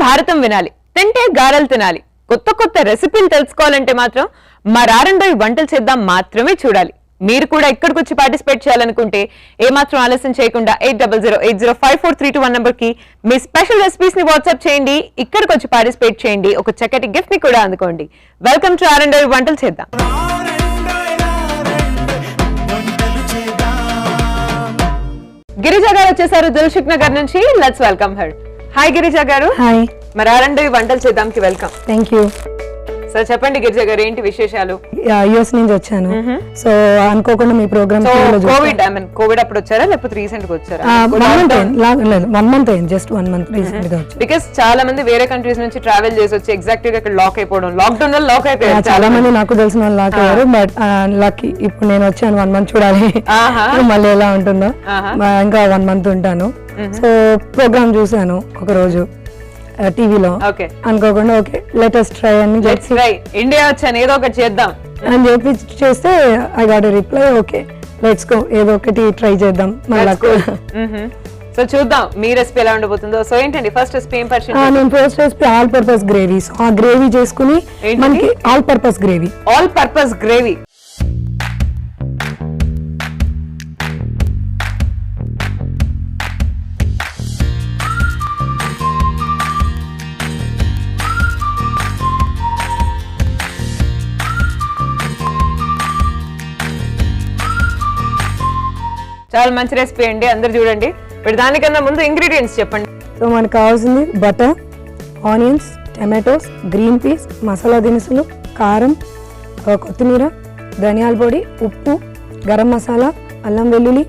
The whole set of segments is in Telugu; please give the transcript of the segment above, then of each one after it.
భారతం వినాలి, తింటే గారెలు తినాలి, కొత్త కొత్త రెసిపీలు తెలుసుకోవాలంటే మాత్రం మా రారండోయి వంటలు చేద్దాం మాత్రమే చూడాలి. మీరు కూడా ఇక్కడికి వచ్చి పార్టిసిపేట్ చేయాలనుకుంటే ఏమాత్రం ఆలస్యం చేయకుండా 8008054321 నంబర్ కి మీ స్పెషల్ రెసిపీస్ ని వాట్సాప్ చేయండి. ఇక్కడికి వచ్చి పార్టిసిపేట్ చేయండి, ఒక చక్కటి గిఫ్ట్ ని కూడా అందుకోండి. వెల్కమ్ టు రారండోయి వంటలు చేద్దాం. గిరిజా గారు వచ్చేసారు దిల్సుఖ్ నగర్ నుంచి. Let's welcome her. Hi Girija గారు. హాయ్. మరి రారండోయి వంటలు చేద్దాంకి వెల్కమ్. Thank you. సో చెప్పండి గిరిజా గారు, ఏంటి విశేషాలు? యుఎస్ నుంచి వచ్చాను. సో అనుకోకుండా మీ ప్రోగ్రామ్ కోవిడ్ అప్పుడు వచ్చారా లేకపోతే రీసెంట్ గా వచ్చారా? 1 month అయింది, జస్ట్ 1 month రీసెంట్ గా వచ్చాను. బికాస్ చాలా మంది వేరే కంట్రీస్ నుంచి ట్రావెల్ చేసి వచ్చి ఎగ్జాక్ట్ గా ఇక్కడ లాక్ అయిపోవడం, లాక్డౌన్ లో లాక్ అయిపోయారు. చాలా మంది నాకు తెలిసిన వాళ్ళు లాక్ అయ్యారు. బట్ లక్కీ ఇప్పుడు నేను వచ్చాను. 1 month చూడాలి మళ్ళీ ఎలా ఉంటుందో. ఇంకా 1 month ఉంటాను. సో ప్రోగ్రామ్ చూసాను ఒక రోజు టీవీలో. అనుకోకుండా ఓకే లెటెస్ట్ ట్రై అని ఇండియా వచ్చాను, ఏదో ఒకటి చేద్దాం అని చెప్పి చేస్తే I got a reply, okay let's go, ఏదో ఒకటి ట్రై చేద్దాం మళ్ళీ. సో చూద్దాం మీ రెసిపీ ఎలా ఉండబోతుందో. సో ఏంటండి ఫస్ట్ రెసిపీ ఏం పరిచయం? నేను first recipe all purpose gravy. ఆ గ్రేవీ చేసుకుని మనకి all purpose gravy. All purpose gravy చాలా మంచి రెసిపీ అండి, అందరు చూడండి. ఇప్పుడు దానికన్నా ముందు ఇంగ్రీడియంట్స్ చెప్పండి. సో మనకు కావాల్సింది butter, onions, tomatoes, green peas, masala దినుసులు, కారం, కొత్తిమీర, ధనియాల పొడి, ఉప్పు, గరం మసాలా, అల్లం వెల్లుల్లి,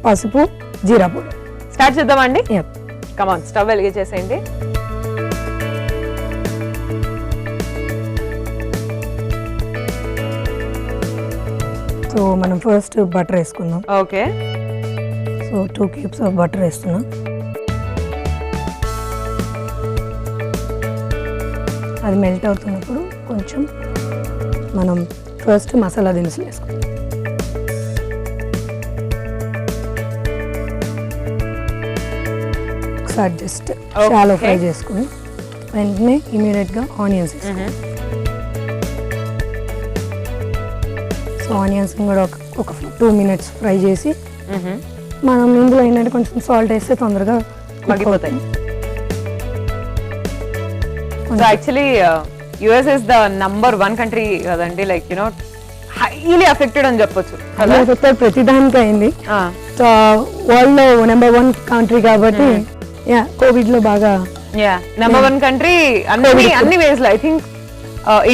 పసుపు, జీరా పొడి. స్టార్ట్ చేద్దామా అండి? కమాన్, స్టవ్ వెలిగించేసేయండి. సో మనం ఫస్ట్ బటర్ వేసుకుందాం. Okay. So 2 cubes of butter వేస్తున్నాం. అది మెల్ట్ అవుతున్నప్పుడు కొంచెం మనం ఫస్ట్ మసాలా దినుసులు వేసుకుందాం. ఒకసారి జస్ట్ షాలో ఫ్రై చేసుకుని వెంటనే ఇమీడియట్గా ఆనియన్స్ వేసుకుందాం. సో ఆనియన్స్ కూడా ఒక 2 minutes ఫ్రై చేసి మనం ఇందులో ఏంటంటే కొంచెం సాల్ట్ వేస్తే తొందరగా మగ్గిపోతాయి. So actually US is the number 1 country కదండి, లైక్ యునో హైలీ అఫెక్టెడ్ అని చెప్పొచ్చు. అఫెక్టెడ్ ప్రతిదానికి అయింది. వరల్డ్ లో నెంబర్ 1 కంట్రీ కాబట్టి కోవిడ్ లో బాగా నెంబర్ 1 కంట్రీ అన్ని వేస్ లో. ఐ థింక్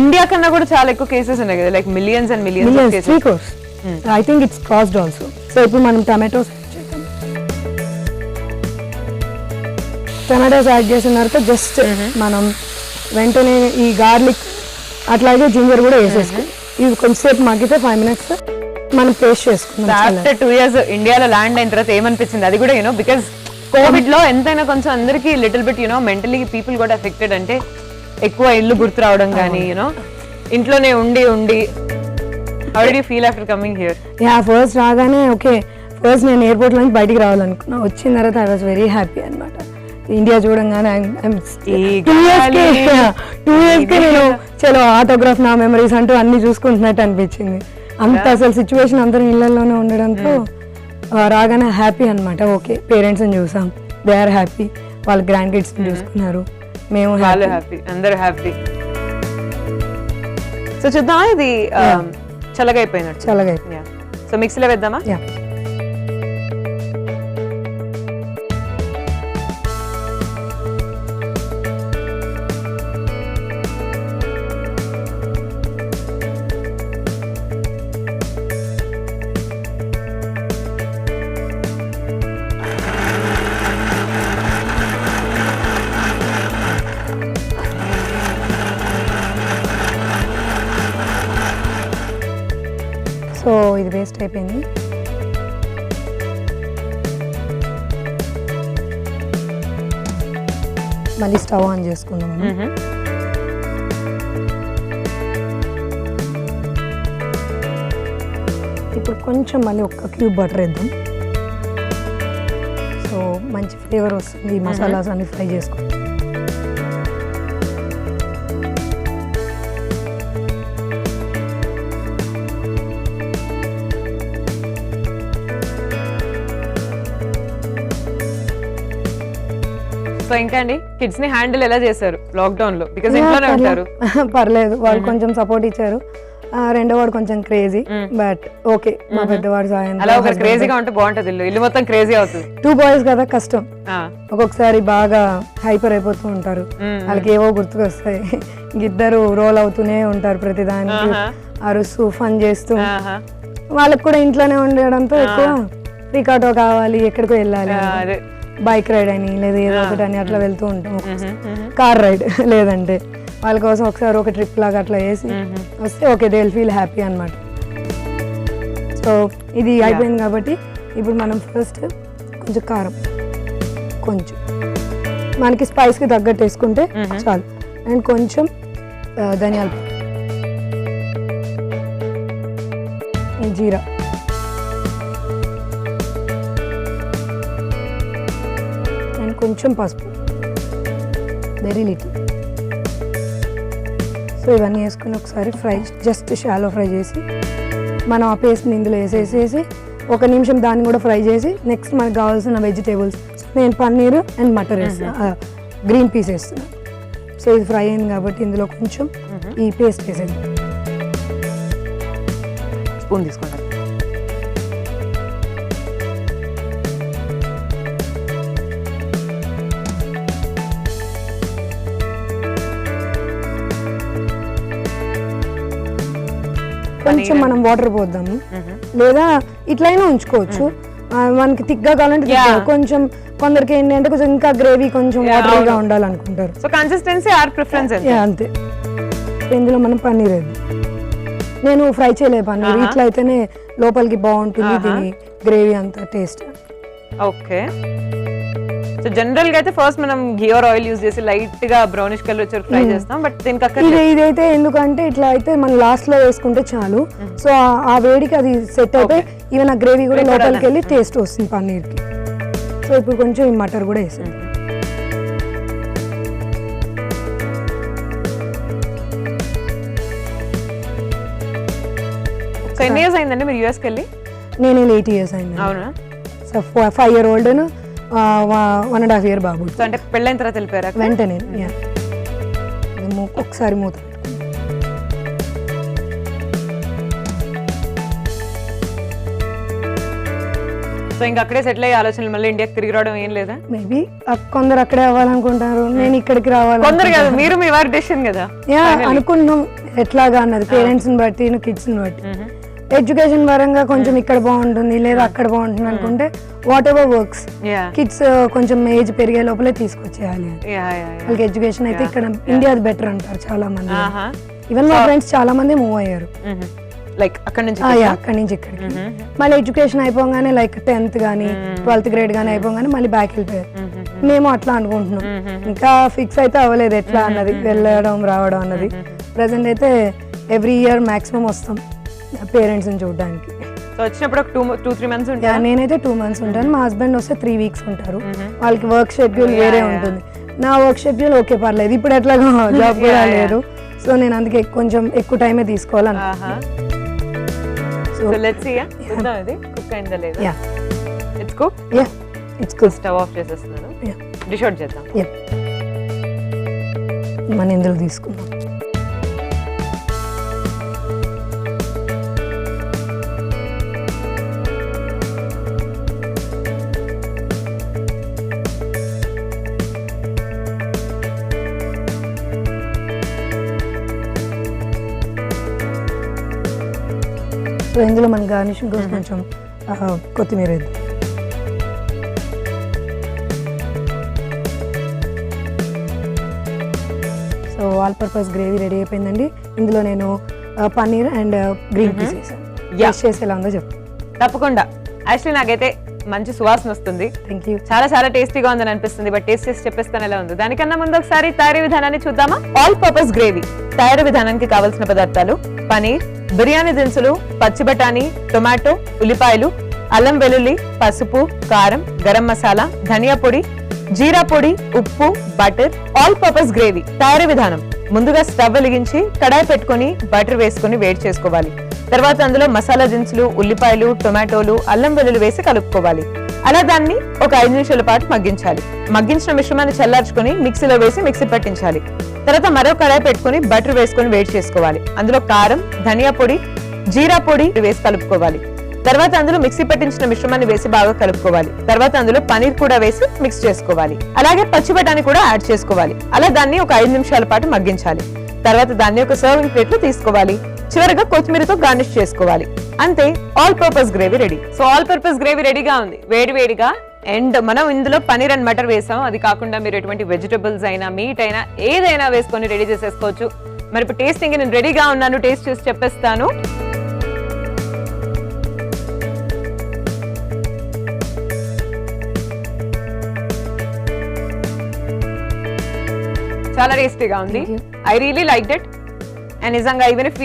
ఇండియా కన్నా కూడా చాలా ఎక్కువ కేసెస్ ఉన్నాయి కదా, like millions and millions. 3 crores. I think it's caused also. So ఇప్పుడు మనం టమాటోస్ యాడ్ చేసిన తర్వాత జస్ట్ మనం వెంటనే ఈ గార్లిక్ అట్లాగే జింజర్ కూడా వేసేసుకుని ఇది కొంచెంసేపు మగ్గితే 5 minutes మనం పేస్ట్ చేసుకున్నాం. ఆఫ్టర్ 2 years ఇండియాలో ల్యాండ్ అయిన తర్వాత ఏమనిపించింది? అది కూడా యూనో బికాస్ కోవిడ్ లో ఎంతైనా కొంచెం అందరికి little bit you know mentally people కూడా ఎఫెక్టెడ్. అంటే ఎక్కువ ఇల్లు గుర్తు రావడం కానీ యూనో ఇంట్లోనే ఉండి how did you feel after coming here? First రాగానే ఓకే, ఫస్ట్ నేను ఎయిర్పోర్ట్ నుంచి బయటికి రావాలనుకున్నా. వచ్చిన తర్వాత ఐ వాజ్ వెరీ హ్యాపీ అనమాట. ఇండియా చూడంగానే 2 years నేను చలో ఆటోగ్రాఫ్ నా మెమరీస్ అంటూ అన్ని చూసుకుంటున్నట్టు అనిపించింది. అంత అసలు సిచ్యువేషన్ అందరూ ఇళ్లలోనే ఉండడంతో రాగానే హ్యాపీ అనమాట. ఓకే పేరెంట్స్ని చూసాం, దే ఆర్ హ్యాపీ, వాళ్ళ గ్రాండ్ కిడ్స్ని చూసుకున్నారు, మేము హ్యాపీ, అందరూ హ్యాపీ. సో చూద్దాం, ఇది చల్లగా అయిపోయినట్టు. చల్లగా అయిపోయింది. సో మిక్సీలో వేద్దామా? సో ఇది వేస్ట్ అయిపోయింది. మళ్ళీ స్టవ్ ఆన్ చేసుకుందాం. ఇప్పుడు కొంచెం మళ్ళీ 1 cube బటర్ వేద్దాం. సో మంచి ఫ్లేవర్ వస్తుంది. ఈ మసాలాస్ అన్ని ఫ్రై చేసుకోండి. సో ఇంకా అండి కిడ్స్ ని హ్యాండిల్ ఎలా చేశారు లాక్డౌన్ లో? బికాస్ ఇంట్లోనే ఉంటారు. పర్లేదు, వాళ్ళు కొంచెం సపోర్ట్ ఇచ్చారు. రెండో వాడు కొంచెం క్రేజీ, బట్ ఓకే మా పెద్దవాడు సాయం. అలా ఒక క్రేజీగా ఉంటే బాగుంటది, ఇల్లు మొత్తం క్రేజీ అవుతుంది. 2 boys కదా, కష్టం. ఒక్కొక్కసారి బాగా హైపర్ అయిపోతూ ఉంటారు, వాళ్ళకి ఏవో గుర్తుకొస్తాయి. ఇద్దరు రోల్ అవుతూనే ఉంటారు ప్రతిదానికి, అరుస్తూ ఫన్ చేస్తూ. వాళ్ళకి కూడా ఇంట్లోనే ఉండడంతో ఎక్కువ రికార్డో కావాలి, ఎక్కడికో వెళ్ళాలి, బైక్ రైడ్ అని లేదా ఏదో ఒకటి అని అట్లా వెళ్తూ ఉంటాం. కార్ రైడ్ లేదంటే వాళ్ళ కోసం ఒకసారి ఒక ట్రిప్ లాగా అట్లా వేసి వస్తే okay, they will feel happy అనమాట. సో ఇది అయిపోయింది కాబట్టి ఇప్పుడు మనం ఫస్ట్ కొంచెం కారం, కొంచెం మనకి స్పైస్కి తగ్గట్టు వేసుకుంటే చాలు. అండ్ కొంచెం ధనియాల పొడి, జీరా, అండ్ కొంచెం పసుపు, వెరీ లిటిల్. సో ఇవన్నీ వేసుకుని ఒకసారి ఫ్రై, జస్ట్ షాలో ఫ్రై చేసి మనం ఆ పేస్ట్ని ఇందులో వేసేసి 1 నిమిషం దాన్ని కూడా ఫ్రై చేసి నెక్స్ట్ మనకు కావాల్సిన వెజిటేబుల్స్, నేను పన్నీర్ అండ్ మటర్ వేస్తాను, గ్రీన్ పీస్ వేస్తున్నాను. సో ఇది ఫ్రై అయింది కాబట్టి ఇందులో కొంచెం ఈ పేస్ట్ వేసేది. స్పూన్ తీసుకుంటాను. కొంచెం మనం వాటర్ పోద్దాము, లేదా ఇట్లయినా ఉంచుకోవచ్చు. మనకి థిక్గా కావాలంటే కొంచెం, కొందరికి ఏంటంటే కొంచెం ఇంకా గ్రేవీ కొంచెం వాటరీగా ఉండాలనుకుంటారు. సో కన్సిస్టెన్సీ ఆర్ ప్రిఫరెన్స్ అంతే. ఇందులో మనం పన్నీర్ వేద్దాం. నేను ఫ్రై చేయలేదు పన్నీర్, ఇట్లా అయితేనే లోపలికి బాగుంటుంది, దీని గ్రేవీ అంతా టేస్ట్. ఓకే. సో జనరల్ గా అయితే ఫస్ట్ మనం ఘీ ఆర్ ఆయిల్ యూజ్ చేసి లైట్ గా బ్రౌనిష్ కలర్ వచ్చి ఫ్రై చేస్తాం, బట్ దీనికి ఇదైతే ఎందుకంటే ఇట్లా అయితే మనం లాస్ట్ లో వేసుకుంటే చాలు. సో ఆ వేడికి అది సెట్ అయిపోయి ఈవెన్ ఆ గ్రేవీ కూడా లోపలికి వెళ్ళి టేస్ట్ వస్తుంది పన్నీర్ కి. సో ఇప్పుడు కొంచెం ఈ మటర్ కూడా వేసాను. సో ఎన్ని ఇయర్స్ అయిందండి మీరు యూఎస్కి వెళ్ళి? నేను 8 years అయింది. అవునా? సో 5 year old 1.5 year బాబు. సో అంటే పెళ్ళైన తర్వాత వెళ్ళిపోయారా? వెంటనే ఒకసారి మూత. సో ఇంకా అక్కడే సెటిల్ అయ్యే ఆలోచనలు, మళ్ళీ ఇండియాకి తిరిగి రావడం ఏం లేదా? మేబీ కొందరు అక్కడే అవ్వాలనుకుంటారు, నేను ఇక్కడికి రావాలి. కొందరు కదా, మీరు మీ వారి డెసిషన్ కదా. అనుకున్నాం ఎట్లాగా అన్నది, పేరెంట్స్ ని బట్టి కిడ్స్ ని బట్టి. ఎడ్యుకేషన్ పరంగా కొంచెం ఇక్కడ బాగుంటుంది లేదా అక్కడ బాగుంటుంది అనుకుంటే వాట్ ఎవర్ వర్క్స్, కిడ్స్ కొంచెం ఏజ్ పెరిగే లోపలే తీసుకొచ్చేయాలి. వాళ్ళకి ఎడ్యుకేషన్ అయితే ఇక్కడ ఇండియాది బెటర్ అంటారు చాలా మంది. ఈవెన్ మా ఫ్రెండ్స్ చాలా మంది మూవ్ అయ్యారు లైక్ అక్కడి నుంచి ఇక్కడికి. మళ్ళీ ఎడ్యుకేషన్ అయిపోగానే లైక్ 10th కానీ 12th grade కానీ అయిపోగానే మళ్ళీ బ్యాక్ వెళ్ళిపోయారు. మేము అట్లా అనుకుంటున్నాం, ఇంకా ఫిక్స్ అయితే అవ్వలేదు ఎట్లా అన్నది, వెళ్ళడం రావడం అన్నది. ప్రెసెంట్ అయితే ఎవ్రీ ఇయర్ మాక్సిమం వస్తాం పేరెంట్స్ ని చూడడానికి. వచ్చినప్పుడు 2-3 months ఉంటాను. నేనైతే 2 months ఉంటాను, మా హస్బెండ్ వస్తే 3 weeks ఉంటారు. వాళ్ళకి వర్క్ షెడ్యూల్ వేరే ఉంటుంది, నా వర్క్ షెడ్యూల్ ఓకే పర్లేదు. ఇప్పుడు ఎట్లాగో జాబ్ కూడా లేదు, సో నేను అందుకే కొంచెం ఎక్కువ టైమే తీసుకోవాలని. So let's see, చూద్దాం ఇది కుక్ అయిందా లేదా. It's cooked? Yeah, it's cooked. Stove off చేసేస్తున్నాను. డిష్ అవుట్ చేద్దాం. మన ఇందులో తీసుకుందాం. సో ఇందులో మన గార్నిషింగ్ కోసం కొంచెం కొత్తిమీర వేద్దాం. So all purpose gravy ready అయిపోయిందండి. ఇందులో నేను పన్నీర్ అండ్ గ్రీన్ పీస్ వేసాను. టేస్ట్ చేసి ఎలా ఉందో చెప్పు. తప్పకుండా. యాక్చువల్లీ నాకైతే మంచి సువాసన వస్తుంది. Thank you. చాలా టేస్టీగా ఉందని అనిపిస్తుంది, బట్ టేస్ట్ చేసి చెప్పేస్తాను ఎలా ఉంది. దానికన్నా ముందు ఒకసారి తయారీ విధానాన్ని చూద్దామా. ఆల్ పర్పస్ గ్రేవీ తయారీ విధానానికి కావలసిన పదార్థాలు: పనీర్, బిర్యానీ దినుసులు, పచ్చి బఠానీ, టొమాటో, ఉల్లిపాయలు, అల్లం వెల్లుల్లి, పసుపు, కారం, గరం మసాలా, ధనియా పొడి, జీరా పొడి, ఉప్పు, బటర్. ఆల్ పర్పస్ గ్రేవీ తయారీ విధానం: ముందుగా స్టవ్ వెలిగించి కడాయి పెట్టుకొని బటర్ వేసుకొని వేడి చేసుకోవాలి. తర్వాత అందులో మసాలా దినుసులు, ఉల్లిపాయలు, టొమాటోలు, అల్లం వెల్లుల్లి వేసి కలుపుకోవాలి. అలా దాన్ని ఒక 5 నిమిషాల పాటు మగ్గించాలి. మగ్గించిన మిశ్రమాన్ని చల్లార్చుకొని మిక్సీలో వేసి మిక్సీ పట్టించాలి. తర్వాత మరో కడాయి పెట్టుకొని బటర్ వేసుకొని వేడి చేసుకోవాలి. అందులో కారం, ధనియా పొడి, జీరా పొడి వేసి కలుపుకోవాలి. తర్వాత అందులో మిక్సీ పట్టించిన మిశ్రమాన్ని వేసి బాగా కలుపుకోవాలి. తర్వాత అందులో పనీర్ కూడా వేసి మిక్స్ చేసుకోవాలి. అలాగే పచ్చి బఠానీ కూడా యాడ్ చేసుకోవాలి. అలా దాన్ని ఒక 5 నిమిషాల పాటు మగ్గించాలి. తర్వాత దాన్ని ఒక సర్వింగ్ ప్లేట్ లో తీసుకోవాలి. చివరగా కొత్తిమీరతో గార్నిష్ చేసుకోవాలి. అంతే, all purpose gravy ready. So all purpose gravy రెడీగా ఉంది, వేడి వేడిగా. అండ్ మనం ఇందులో పనీర్ అండ్ మటర్ వేసాం. అది కాకుండా మీరు ఎటువంటి వెజిటబుల్స్ అయినా, మీట్ అయినా, ఏదైనా వేసుకొని రెడీ చేసేసుకోవచ్చు. మరి ఇప్పుడు టేస్టింగ్ నేను రెడీగా ఉన్నాను, టేస్ట్ చేసి చెప్పేస్తాను. చాలా టేస్టీగా ఉంది. I really like it. And నిజంగా ఈవెన్ ఇఫ్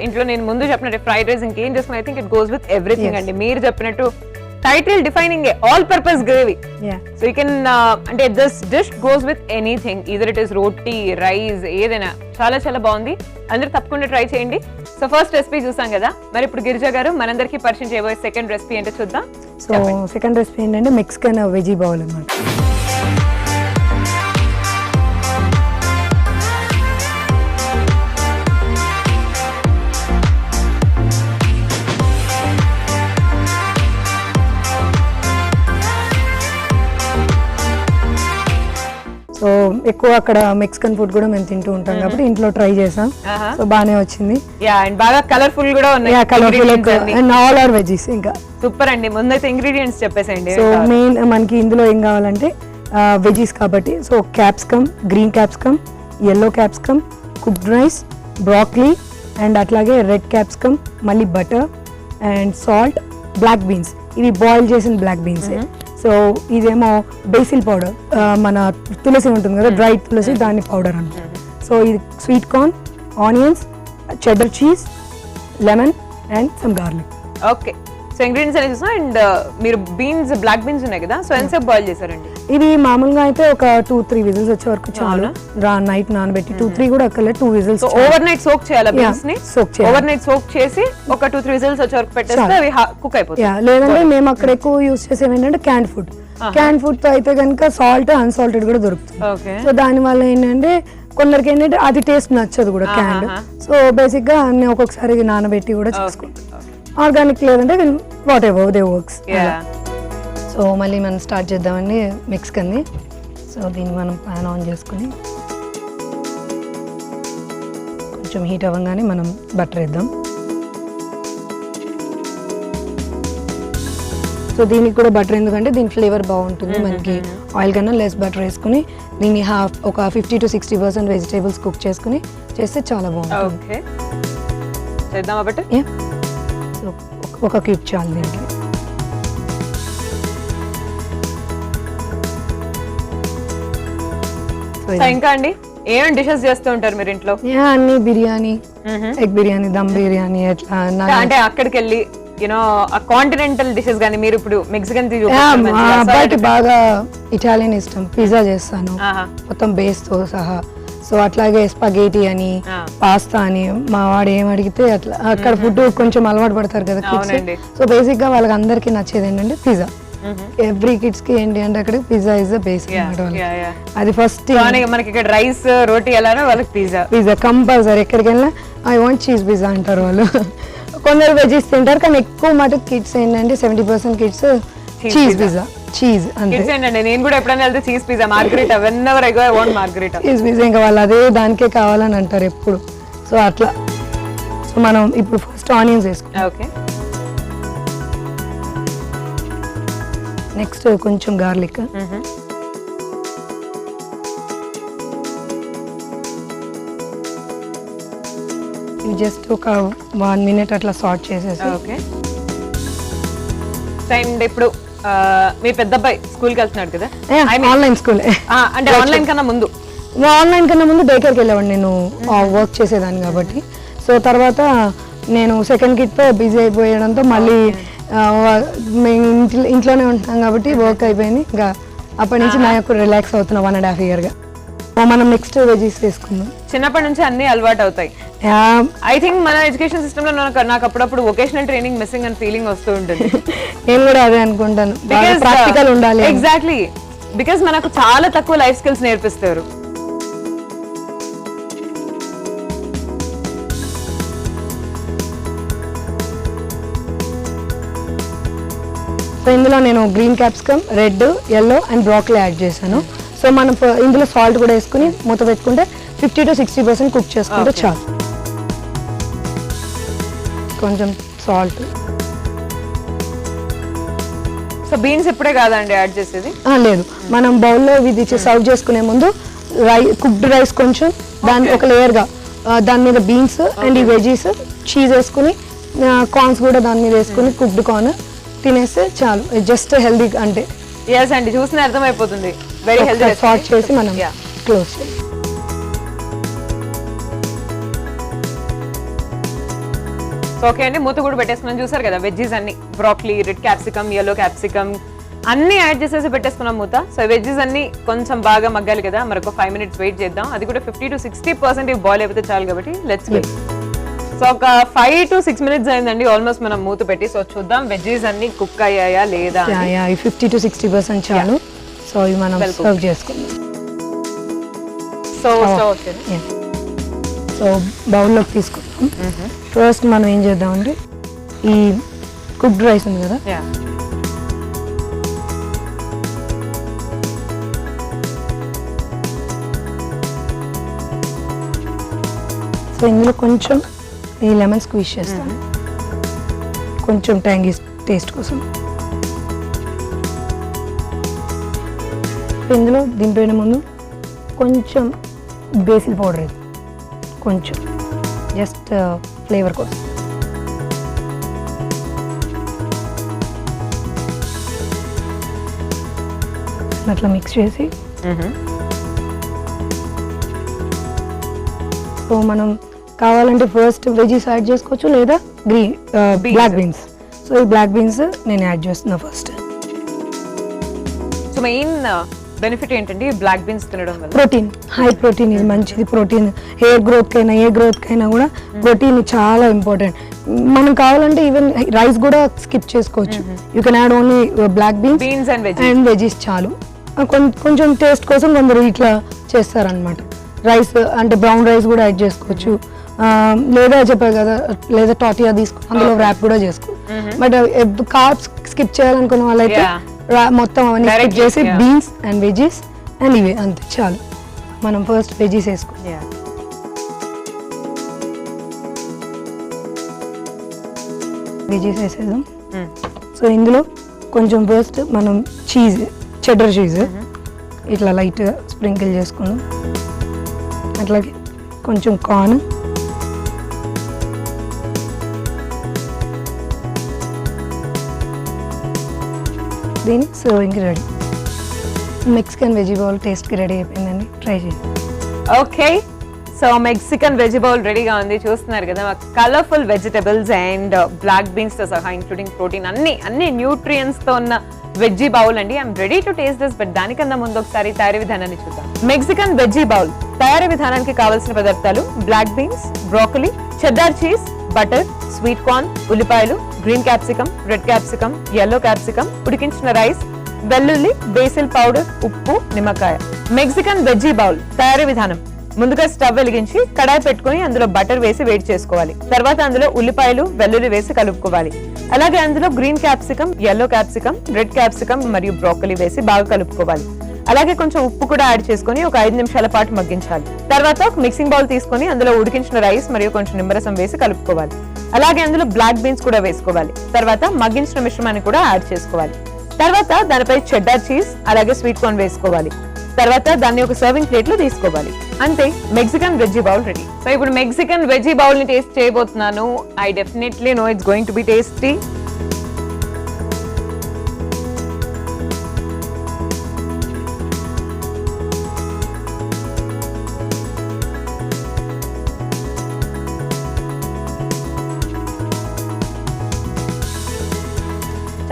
ఇంట్లో నేను ముందు చెప్పినట్టు ఫ్రైడ్ రైస్ ఇంకేం చేసుకుని I think it goes with everything అండి. మీరు చెప్పినట్టు title defining all purpose gravy. So you can అంటే this dish goes with anything, either it is roti, rice, ఏదైనా. చాలా చాలా బాగుంది, అందరూ తప్పకుండా ట్రై చేయండి. సో ఫస్ట్ రెసిపీ చూసాం కదా, మరి ఇప్పుడు గిరిజా గారు మనందరికీ పరిచయం చేయబోయే సెకండ్ రెసిపీ ఏంటో చూద్దాం. సో సెకండ్ రెసిపీ ఏంటంటే మెక్సికన్ వెజీ బౌల్ అన్నమాట. సో ఎక్కువ అక్కడ మెక్సికన్ ఫుడ్ కూడా మేము తింటూ ఉంటాం కాబట్టి ఇంట్లో ట్రై చేసాం. సో బానే వచ్చింది. యా, అండ్ బాగా కలర్ఫుల్ కూడా ఉన్నాయి. Colourful and all are veggies. ఇంకా సూపర్ అండి. ముందైతే ఇంగ్రీడియంట్స్ చెప్పేసేయండి. సో మెయిన్ మనకి ఇందులో ఏం కావాలంటే వెజీస్ కాబట్టి, so capsicum, green capsicum, yellow capsicum, cooked rice, broccoli, and అట్లాగే రెడ్ క్యాప్సికమ్, మళ్ళీ butter and salt, black beans. ఇవి బాయిల్ చేసిన బ్లాక్ బీన్స్. సో ఇదేమో బేసిల్ పౌడర్, మన తులసి ఉంటుంది కదా, డ్రై తులసి, దాని పౌడర్ అనమాట. సో ఇది sweet corn, onions, cheddar cheese, lemon and some garlic. Okay, so ingredients అనేది చూసాం. అండ్ మీరు బీన్స్, బ్లాక్ బీన్స్ ఉన్నాయి కదా, సో ఎంతసేపు బాయిల్ చేశారండి? ఇది మామూలుగా అయితే ఒక 2-3 విజిల్స్ వచ్చే వరకు చాలు. నైట్ నానబెట్టి 2-3 కూడా అక్కర్లేదు, 2 విజిల్స్. ఓవర్ నైట్ సోక్ చేయాలి బీన్స్ ని. సోక్ చేయాలి. ఓవర్ నైట్ సోక్ చేసి ఒక 2-3 విజిల్స్ వచ్చే వరకు పెట్టేస్తే అవి కుక్ అయిపోతాయి. లేదంటే మేము అక్కడ ఎక్కువ యూస్ చేసేవి ఏంటంటే క్యాన్ ఫుడ్. క్యాన్ ఫుడ్ తో అయితే కనుక సాల్ట్, అన్సాల్టెడ్ కూడా దొరుకుతుంది. సో దాని వల్ల ఏంటంటే కొందరికి ఏంటంటే అది టేస్ట్ నచ్చదు కూడా క్యాన్. సో బేసిక్ గా అన్ని ఒక్కొక్కసారి నానబెట్టి కూడా చేసుకుంటాం. ఆర్గానిక్ లేదంటే what ever they works. So మళ్ళీ మనం స్టార్ట్ చేద్దామండి మెక్సికన్ని. సో దీన్ని మనం ప్యాన్ ఆన్ చేసుకుని కొంచెం హీట్ అవ్వగానే మనం బటర్ వేద్దాం. సో దీనికి కూడా బటర్ ఎందుకంటే దీని ఫ్లేవర్ బాగుంటుంది మనకి. ఆయిల్ కన్నా లెస్ బటర్ వేసుకుని దీన్ని ఒక 50-60% వెజిటేబుల్స్ కుక్ చేసుకుని చేస్తే చాలా బాగుంటుంది. సో ఒక క్యూబ్ చాలు దీనికి. ఇంకా అండి ఏమేమి డిషెస్ చేస్తూ ఉంటారు మీరు ఇంట్లో? అన్ని బిర్యానీ, ఎగ్ బిర్యానీ, దమ్ బిర్యానీ, అట్లా. అంటే అక్కడికి వెళ్ళి యూనో ఆ కాంటినెంటల్ డిషెస్ గానీ, మీరు ఇప్పుడు మెక్సికన్ అబ్బాయికి బాగా ఇటాలియన్ ఇష్టం, పిజ్జా చేస్తాను మొత్తం బేస్ తో సహా. సో అట్లాగే స్పగేటీ అని, పాస్తా అని, మా వాడు ఏం అడిగితే అట్లా. అక్కడ ఫుడ్ కొంచెం అలవాటు పడతారు కదా కిడ్స్. సో బేసిక్ గా వాళ్ళకి అందరికి నచ్చేది ఏంటంటే పిజ్జా. ఎవ్రీ కిడ్స్ కి ఏంటి అంటే అక్కడ పిజ్జా ఇస్ ద బేస్ అన్నమాట. అది ఫస్ట్ మనకి ఇక్కడ రైస్, రోటీ ఎలానో వాళ్ళకి పిజ్జా. Pizza compulsory. ఎక్కడికి వెళ్ళినా ఐ వాంట్ చీజ్ పిజ్జా అంటారు వాళ్ళు. కొందరు వెజీస్ తింటారు కానీ ఎక్కువ మటుకు కిడ్స్ ఏంటంటే 70% కిడ్స్ చీజ్ పిజ్జా. చీజ్ అంతే. నేను కూడా ఎప్పుడైనా వెళ్తే cheese pizza, margherita, whenever I go I want margarita. Cheese pizza ఇంకా వాళ్ళు అదే దానికే కావాలని అంటారు ఎప్పుడు. సో అట్లా. సో మనం ఇప్పుడు ఫస్ట్ ఆనియన్స్ వేసుకుంటాం. ఓకే, నెక్స్ట్ కొంచెం గార్లిక్, జస్ట్ ఒక 1 minute అట్లా సార్ట్ చేసేసి. ఓకే, అండ్ ఇప్పుడు మీ పెద్ద అబ్బాయి స్కూల్కి వెళ్తున్నాడు కదా, ఆన్లైన్ స్కూల్. అంటే ఆన్లైన్ కన్నా ముందు డే కేర్కి వెళ్ళేవాడిని నేను, వర్క్ చేసేదాన్ని కాబట్టి. సో తర్వాత నేను సెకండ్ కిడ్తో బిజీ అయిపోయడంతో మళ్ళీ మేము ఇంట్లోనే ఉంటున్నాం కాబట్టి వర్క్ అయిపోయింది. ఇంకా అప్పటి నుంచి నాకు రిలాక్స్ అవుతున్నా 1.5 year గా. మనం నెక్స్ట్ వెజీస్ వేసుకుందాం. చిన్నప్పటి నుంచి అన్ని అలవాటు అవుతాయి. ఐ థింక్ మన ఎడ్యుకేషన్ సిస్టమ్ లో నాకు అప్పుడప్పుడు వొకేషనల్ ట్రైనింగ్ మిస్సింగ్ అని ఫీలింగ్ వస్తూ ఉంటుంది. నేను కూడా అదే అనుకుంటాను, ప్రాక్టికల్ ఉండాలి. ఎగ్జాక్ట్లీ, బికాస్ మనకు చాలా తక్కువ లైఫ్ స్కిల్స్ నేర్పిస్తారు. సో ఇందులో నేను green capsicum, red, yellow and broccoli add చేశాను. సో మనం ఇందులో సాల్ట్ కూడా వేసుకుని మూత పెట్టుకుంటే 50 to 60% కుక్ చేసుకుంటే చాలు. కొంచెం సాల్ట్. సో బీన్స్ ఇప్పుడే కాదండి యాడ్ చేసేది? లేదు, మనం బౌల్లో ఇది సర్వ్ చేసుకునే ముందు కుక్డ్ రైస్ కొంచెం దాని ఒక లేయర్గా దాని మీద బీన్స్ అండ్ ఈ వెజీస్, చీజ్ వేసుకుని కార్న్స్ కూడా దాని మీద వేసుకుని కుక్డ్ కార్న్ తినేస్తే చాలు. జస్ట్ హెల్దీ అంటే. ఎస్ అండి, చూసిన అర్థమైపోతుంది. Very healthy. సాల్ట్ చేసి మనం క్లోజ్ చేయాలి. ఓకే అండి, మూత కూడా పెట్టేసుకున్నాం. చూసారు కదా వెజ్జీస్ అన్ని, broccoli, red capsicum, yellow capsicum అన్ని యాడ్ చేసేసి పెట్టేసుకున్నాం మూత. సో వెజ్జీస్ అన్ని కొంచెం బాగా మగ్గాలి కదా, మరొక 5 minutes వెయిట్ చేద్దాం. అది కూడా 50 to 60% బాయిల్ అయిపోతే చాలు కాబట్టి లెట్స్ వెయిట్. సో ఒక 5 to 6 minutes అయిందండి ఆల్మోస్ట్ మనం మూత పెట్టి. సో చూద్దాం వెజ్జీస్ అన్ని కుక్ అయ్యాయా లేదా. 50 to 60% చాలు. సో ఇవి మనం సర్వ్ చేసుకుందాం. సో బౌల్లోకి తీసుకుందాం. ఫస్ట్ మనం ఏం చేద్దామంటే ఈ కుక్డ్ రైస్ ఉంది కదా, సో ఇందులో కొంచెం ఈ లెమన్ స్క్వీజ్ చేస్తాను, కొంచెం ట్యాంగీ టేస్ట్ కోసం. ఇందులో దింపేయడం ముందు కొంచెం బేసిల్ పౌడర్, ఇది కొంచెం జస్ట్ ఫ్లేవర్ కోసం. అట్లా మిక్స్ చేసి సో మనం కావాలంటే ఫస్ట్ వెజీస్ యాడ్ చేసుకోవచ్చు లేదా బ్లాక్ బీన్స్. సో ఈ బ్లాక్ బీన్స్ నేను యాడ్ చేస్తున్నా ఫస్ట్. సో మెయిన్ బెనిఫిట్ ఏంటండి బ్లాక్ బీన్స్ తినడం వల్ల? ప్రోటీన్, హై ప్రోటీన్, ఇది మంచిది. ప్రోటీన్ హెయిర్ గ్రోత్ కైనా ఏ గ్రోత్ కైనా కూడా ప్రోటీన్ చాలా ఇంపార్టెంట్. మనం కావాలంటే ఈవెన్ రైస్ కూడా స్కిప్ చేసుకోవచ్చు. You can add only black beans and veggies చాలు. కొంచెం టేస్ట్ కోసం కొందరు ఇట్లా చేస్తారనమాట. రైస్ అంటే బ్రౌన్ రైస్ కూడా యాడ్ చేసుకోవచ్చు, లేదా చెప్పారు కదా, లేదా టాటియా తీసుకుని అందులో ర్యాప్ కూడా చేసుకో. బట్ కార్బ్స్ స్కిప్ చేయాలనుకున్న వాళ్ళైతే మొత్తం అవన్నీ స్కిప్ చేసి బీన్స్ అండ్ వెజీస్ అండ్ ఇవే అంతే చాలు. మనం ఫస్ట్ వెజీస్ వేసుకోవాలి. వెజీస్ వేసేద్దాం. సో ఇందులో కొంచెం ఫస్ట్ మనం చీజ్, చెడర్ చీజ్ ఇట్లా లైట్గా స్ప్రింకిల్ చేసుకుందాం. అట్లాగే కొంచెం కార్న్, దీని సర్వింగ్కి రెడీ. మెక్సికన్ వెజీ బౌల్ టేస్ట్కి రెడీ అయిపోయిందండి, ట్రై చేయండి. Okay, so Mexican veg bowl రెడీగా ఉంది. చూస్తున్నారు కదా, colourful vegetables and black beans తో సహా ఇంక్లూడింగ్ ప్రోటీన్ అన్ని న్యూట్రియన్స్ తో ఉన్న వెజ్జీ బౌల్ అండి. I'm ready to taste this. But దానికన్నా ముందు ఒకసారి తయారీ విధానాన్ని చూద్దాం. మెక్సికన్ వెజ్జీ బౌల్ తయారీ విధానానికి కావాల్సిన పదార్థాలు: black beans, broccoli, cheddar cheese, butter, sweet corn, ఉల్లిపాయలు, green capsicum, red capsicum, yellow capsicum, ఉడికించిన రైస్, వెల్లుల్లి, బేసిల్ పౌడర్, ఉప్పు, నిమ్మకాయ. మెక్సికన్ వెజ్జీ బౌల్ తయారీ విధానం: ముందుగా స్టవ్ వెలిగించి కడాయి పెట్టుకుని అందులో బటర్ వేసి వేడి చేసుకోవాలి. తర్వాత అందులో ఉల్లిపాయలు, వెల్లుల్లి వేసి కలుపుకోవాలి. అలాగే అందులో green capsicum, yellow capsicum, red capsicum మరియు బ్రోకలీ వేసి బాగా కలుపుకోవాలి. అలాగే కొంచెం ఉప్పు కూడా యాడ్ చేసుకుని ఒక 5 నిమిషాల పాటు మగ్గించాలి. తర్వాత ఒక మిక్సింగ్ బౌల్ తీసుకుని అందులో ఉడికించిన రైస్ మరియు కొంచెం నిమ్మరసం వేసి కలుపుకోవాలి. అలాగే అందులో బ్లాక్ బీన్స్ కూడా వేసుకోవాలి. తర్వాత మగ్గించిన మిశ్రమాన్ని కూడా యాడ్ చేసుకోవాలి. తర్వాత దానిపై చెడ్డార్ చీజ్ అలాగే స్వీట్ కార్న్ వేసుకోవాలి. తర్వాత దాన్ని ఒక సర్వింగ్ ప్లేట్ లో తీసుకోవాలి. అంతే, Mexican veggie bowl ready. So ఇప్పుడు మెక్సికన్ వెజ్జీ బౌల్ ని టేస్ట్ చేయబోతున్నాను. I definitely know it's going to be tasty.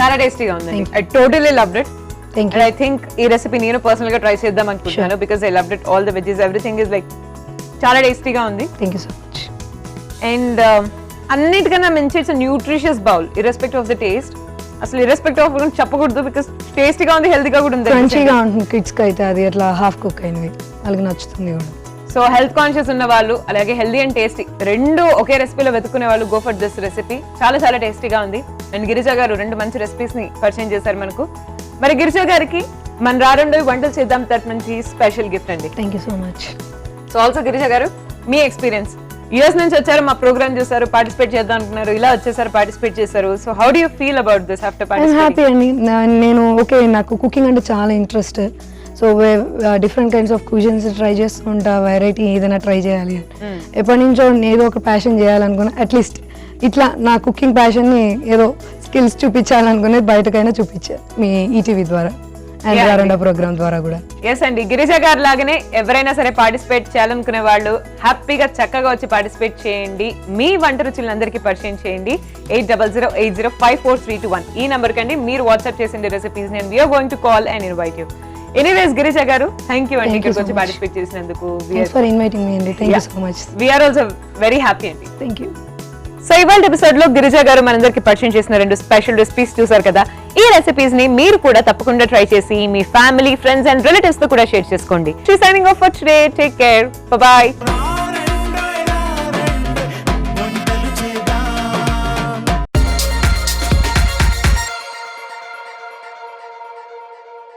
చాలా టేస్టీగా ఉంది. I totally loved it. Thank and I think ఈ రెసిపీ నేను పర్సనల్ గా ట్రై చేద్దాం అనుకుంటున్నాను. Because I loved it. All the veggies, everything is like చాలా టేస్టీగా ఉంది. Thank you so much. And అన్నిటికన్నా మించి it's nutritious bowl irrespective of the taste. అసలు ఇర్రెస్పెక్టివ్ ఆఫ్ చెప్పకూడదు, బికాస్ టేస్టీగా ఉంది, హెల్తీగా కూడా ఉంది. మంచిగా ఉంటుంది కిడ్స్కి అయితే, అది అట్లా హాఫ్ కుక్ అయినవి వాళ్ళకి నచ్చుతుంది కూడా. సో హెల్త్ కాన్షియస్ ఉన్న వాళ్ళు, అలాగే హెల్దీ అండ్ టేస్టీ రెండు ఒకే రెసిపీలో వెతుకునే వాళ్ళు గో ఫర్ దిస్ రెసిపీ. చాలా చాలా టేస్టీగా ఉంది. అండ్ గిరిజా గారు 2 మంచి రెసిపీస్ ని పరిచయం చేశారు మనకు. మరి గిరిజా గారికి మన రారండో వంటలు చేద్దాం తరపు నుంచి స్పెషల్ గిఫ్ట్ అండి. Thank you so much. So also Girija గారు, మీ ఎక్స్పీరియన్స్, యూఎస్ నుంచి వచ్చారు, మా ప్రోగ్రామ్ చూసారు, పార్టిసిపేట్ చేద్దాం అనుకున్నారు, ఇలా వచ్చేసారు, పార్టిసిపేట్ చేశారు. So how do you feel about this after participating? Happy అండి. నేను ఓకే, నాకు కుకింగ్ అంటే చాలా interest. So different kinds of cuisines try చేస్తూ ఉంటా, వెరైటీ ఏదైనా ట్రై చేయాలి అని. ఎప్పటి నుంచో ఏదో ఒక ప్యాషన్ చేయాలనుకున్నా, అట్లీస్ట్ ఇట్లా నా కుకింగ్ ప్యాషన్ని ఏదో స్కిల్స్ చూపించాలనుకునేది బయటకైనా చూపించారు మీ ఈటీవీ ద్వారా అండ్ రారండో ప్రోగ్రామ్ ద్వారా కూడా. ఎస్ అండి, గిరిజా గారు లాగానే ఎవరైనా సరే పార్టిసిపేట్ చేయాలనుకునే వాళ్ళు హ్యాపీగా చక్కగా వచ్చి పార్టిసిపేట్ చేయండి. మీ వంట రుచులందరికీ పరిచయం చేయండి. 8008054321 ఈ నంబర్ కండి మీరు వాట్సాప్ చేసిండే రెసిపీస్ నేను we're going to call and invite you. Anyways Girija garu, thank you అండి ఇక్కడికి వచ్చి పార్టిసిపేట్ చేసినందుకు. థాంక్స్ ఫర్ ఇన్వైటింగ్ మీ అండి. Thank you so much. We're also very happy అండి. Thank you. సో ఇవాళ ఎపిసోడ్ లో గిరిజా గారు మనందరికి పరిచయం చేసిన 2 స్పెషల్ రెసిపీస్ చూసారు కదా. ఈ రెసిపీస్ ని మీరు కూడా తప్పకుండా ట్రై చేసి మీ ఫ్యామిలీ, ఫ్రెండ్స్ అండ్ రిలేటివ్స్ తో కూడా షేర్ చేసుకోండి. Signing off for today. Take care. By by.